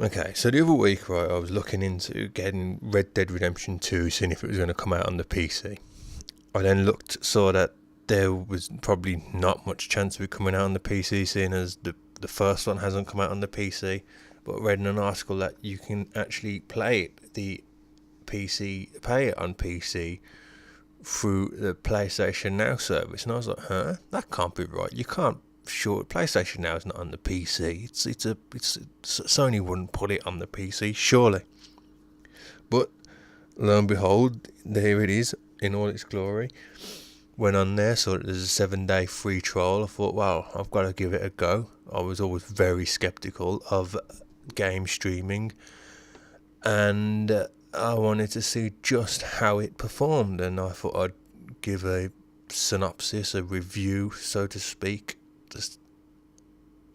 Okay, so the other week, right, I was looking into getting Red Dead Redemption 2, seeing if it was going to come out on the PC. I then saw that there was probably not much chance of it coming out on the PC, seeing as the first one hasn't come out on the PC. But I read in an article that you can actually play it on PC through the PlayStation Now service, and I was like, huh, that can't be right. You can't. Sure, PlayStation Now is not on the PC. Sony wouldn't put it on the PC, surely. But lo and behold, there it is in all its glory. Went on there, saw that there's a 7-day free trial. I thought, wow, I've got to give it a go. I was always very skeptical of game streaming, and I wanted to see just how it performed, and I thought I'd give a synopsis, a review, so to speak,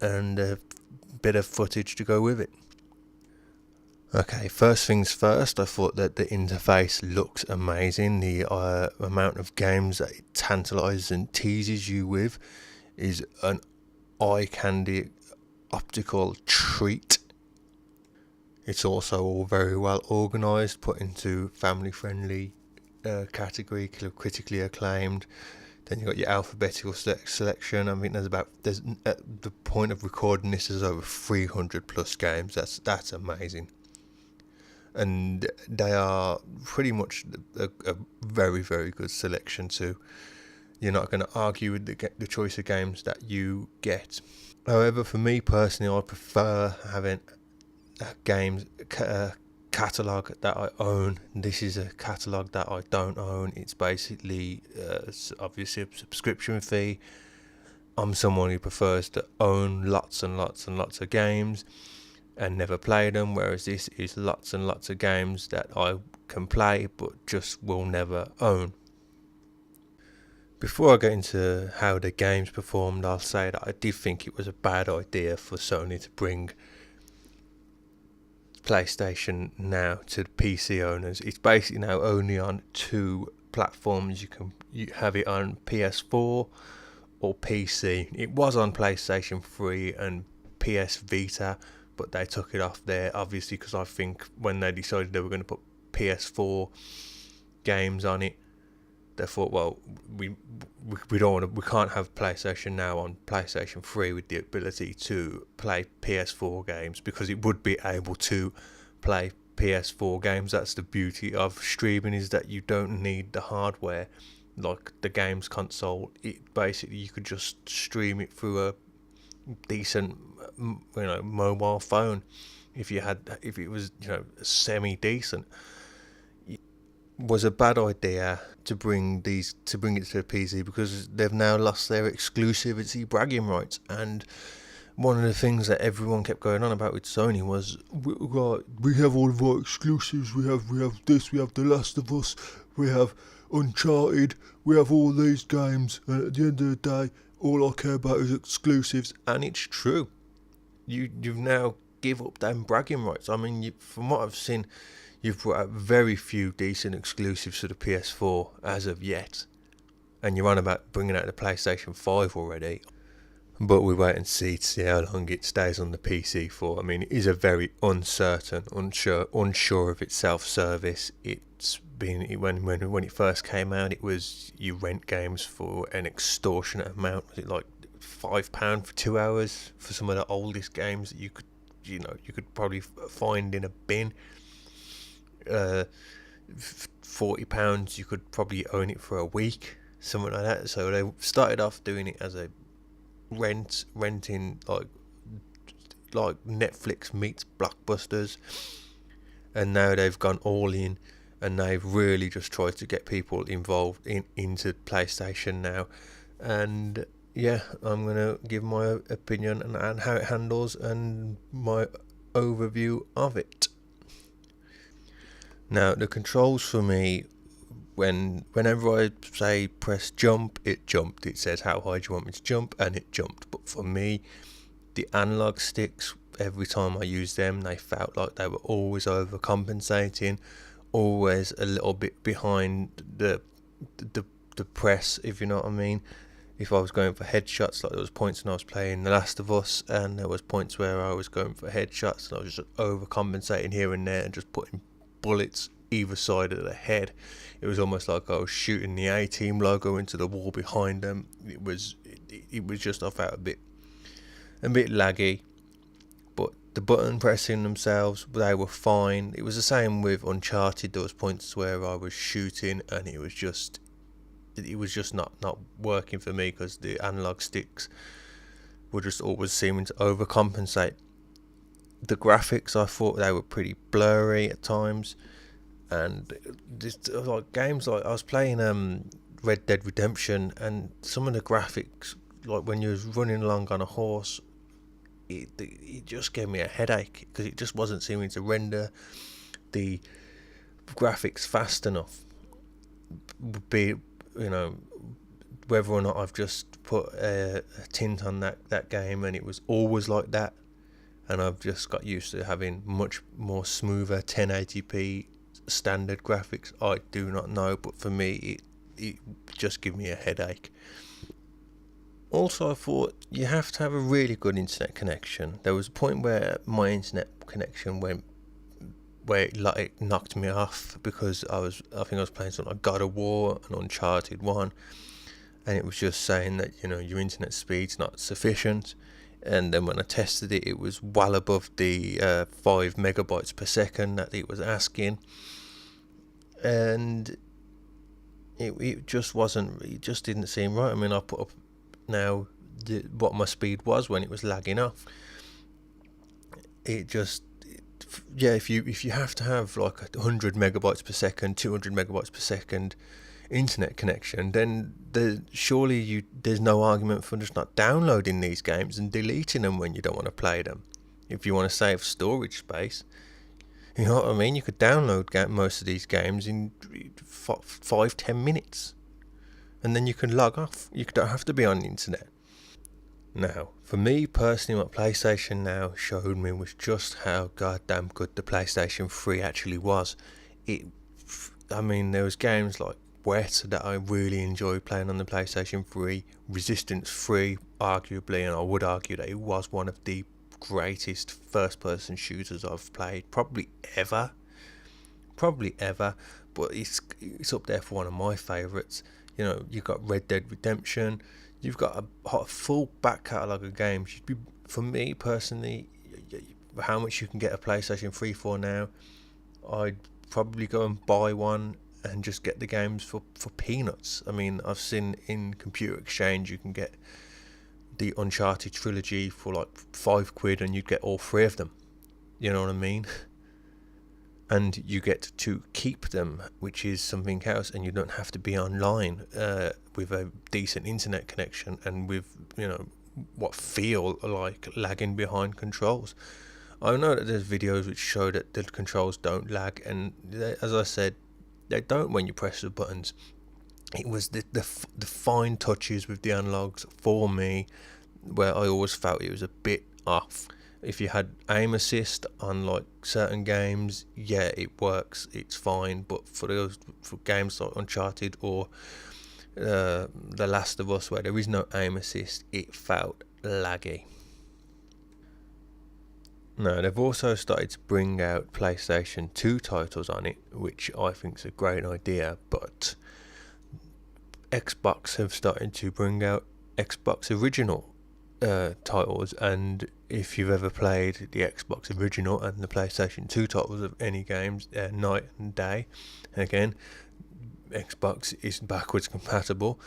and a bit of footage to go with it. Okay, first things first, I thought that the interface looks amazing. The amount of games that it tantalises and teases you with is an eye candy optical treat. It's also all very well organised, put into family friendly category, critically acclaimed. Then you've got your alphabetical selection. I mean, there's at the point of recording this, there's over 300 plus games. That's amazing. And they are pretty much a very, very good selection too. You're not going to argue with the choice of games that you get. However, for me personally, I prefer having a games catalogue that I own. This is a catalogue that I don't own. It's basically obviously a subscription fee. I'm someone who prefers to own lots and lots and lots of games and never play them, whereas this is lots and lots of games that I can play but just will never own. Before I get into how the games performed, I'll say that I did think it was a bad idea for Sony to bring PlayStation Now to the PC owners. It's basically now only on two platforms. You have it on PS4 or PC. It was on PlayStation 3 and PS Vita, but they took it off there, obviously, because I think when they decided they were going to put PS4 games on it, they thought, well, we can't have PlayStation Now on PlayStation 3 with the ability to play PS4 games, because it would be able to play PS4 games. That's the beauty of streaming, is that you don't need the hardware like the games console. It basically, you could just stream it through a decent mobile phone. If it was semi decent. Was a bad idea to bring it to the PC, because they've now lost their exclusivity bragging rights. And one of the things that everyone kept going on about with Sony was, we have all of our exclusives. We have this. We have The Last of Us. We have Uncharted. We have all these games. And at the end of the day, all I care about is exclusives. And it's true. You've now give up them bragging rights. I mean, from what I've seen, you've brought out very few decent exclusives to the PS4 as of yet, and you're on about bringing out the PlayStation 5 already. But we wait and see to see how long it stays on the PC for. I mean, it is a very uncertain, unsure of itself service. It's been when it first came out, it was you rent games for an extortionate amount. Was it like £5 for 2 hours for some of the oldest games that you could probably find in a bin? £40 you could probably own it for a week, something like that. So they started off doing it as a renting like Netflix meets Blockbusters, and now they've gone all in, and they've really just tried to get people involved into PlayStation Now. And yeah, I'm gonna give my opinion and how it handles and my overview of it. Now, the controls for me, whenever I say press jump, it jumped. It says how high do you want me to jump, and it jumped. But for me, the analog sticks, every time I used them, they felt like they were always overcompensating, always a little bit behind the press, if you know what I mean. if I was going for headshots, like there was points when I was playing The Last of Us, and there was points where I was going for headshots, and I was just overcompensating here and there, and just putting bullets either side of the head. It was almost like I was shooting the A-team logo into the wall behind them. It was just, I felt a bit laggy, but the button pressing themselves, they were fine. It was the same with Uncharted. There was points where I was shooting and it was just not working for me because the analog sticks were just always seeming to overcompensate. The graphics, I thought they were pretty blurry at times, and just like games like I was playing Red Dead Redemption, and some of the graphics, like when you was running along on a horse, it just gave me a headache because it just wasn't seeming to render the graphics fast enough. Be you know whether or not I've just put a tint on that game and it was always like that, and I've just got used to having much more smoother 1080p standard graphics. I do not know, but for me it just gave me a headache. Also, I thought you have to have a really good internet connection. There was a point where my internet connection went where it knocked me off because I think I was playing something like God of War and Uncharted 1, and it was just saying that your internet speed's not sufficient. And then when I tested it, it was well above the 5 megabytes per second that it was asking, and it just wasn't. It just didn't seem right. I mean, I put up now what my speed was when it was lagging off. Yeah, if you have to have like 100 megabytes per second, 200 megabytes per second internet connection, then surely there's no argument for just not downloading these games and deleting them when you don't want to play them. If you want to save storage space, you know what I mean. You could download most of these games in 5-10 minutes, and then you can log off. You don't have to be on the internet. Now, for me personally, what PlayStation Now showed me was just how goddamn good the PlayStation 3 actually was. There was games like Wet that I really enjoyed playing on the PlayStation 3. Resistance 3, arguably, and I would argue that it was one of the greatest first-person shooters I've played, probably ever. But it's up there for one of my favourites. You've got Red Dead Redemption. You've got a full back catalogue of games. For me personally, how much you can get a PlayStation 3 for now, I'd probably go and buy one and just get the games for peanuts. I mean, I've seen in Computer Exchange you can get the Uncharted trilogy for like £5 and you'd get all 3 of them. You know what I mean? And you get to keep them, which is something else, and you don't have to be online with a decent internet connection and with what feel like lagging behind controls. I know that there's videos which show that the controls don't lag, and as I said, they don't when you press the buttons. It was the fine touches with the analogs for me where I always felt it was a bit off. If you had aim assist on like certain games, yeah, it works, it's fine. But for games like Uncharted or The Last of Us, where there is no aim assist, it felt laggy. Now, they've also started to bring out PlayStation 2 titles on it, which I think is a great idea, but Xbox have started to bring out Xbox original titles, and if you've ever played the Xbox original and the PlayStation 2 titles of any games, night and day. And again, Xbox is backwards compatible.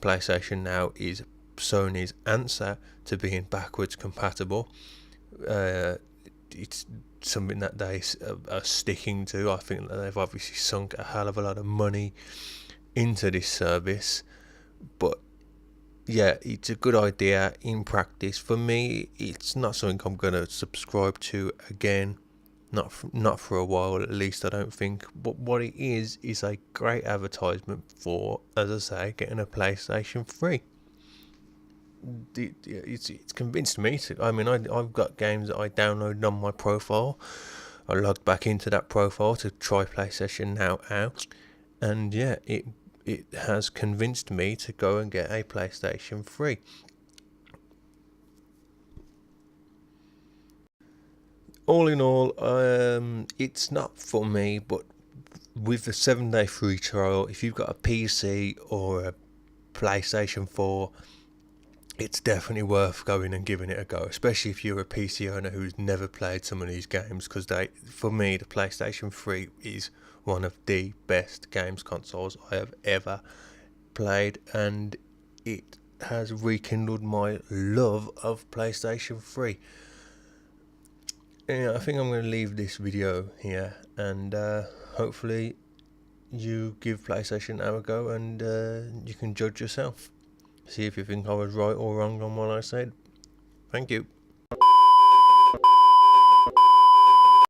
PlayStation Now is Sony's answer to being backwards compatible. It's something that they are sticking to. I think that they've obviously sunk a hell of a lot of money into this service, but yeah, it's a good idea in practice. For me, it's not something I'm going to subscribe to again, not for a while at least, I don't think. But what it is a great advertisement for, as I say, getting a PlayStation 3. It's convinced me to. I mean, I've got games that I downloaded on my profile. I logged back into that profile to try PlayStation Now out, and yeah, it has convinced me to go and get a PlayStation 3. All in all, it's not for me, but with the 7-day free trial, if you've got a PC or a PlayStation 4, it's definitely worth going and giving it a go, especially if you're a PC owner who's never played some of these games, because for me, the PlayStation 3 is one of the best games consoles I have ever played, and it has rekindled my love of PlayStation 3. Yeah, I think I'm going to leave this video here, and hopefully you give PlayStation a go, and you can judge yourself. See if you think I was right or wrong on what I said. Thank you.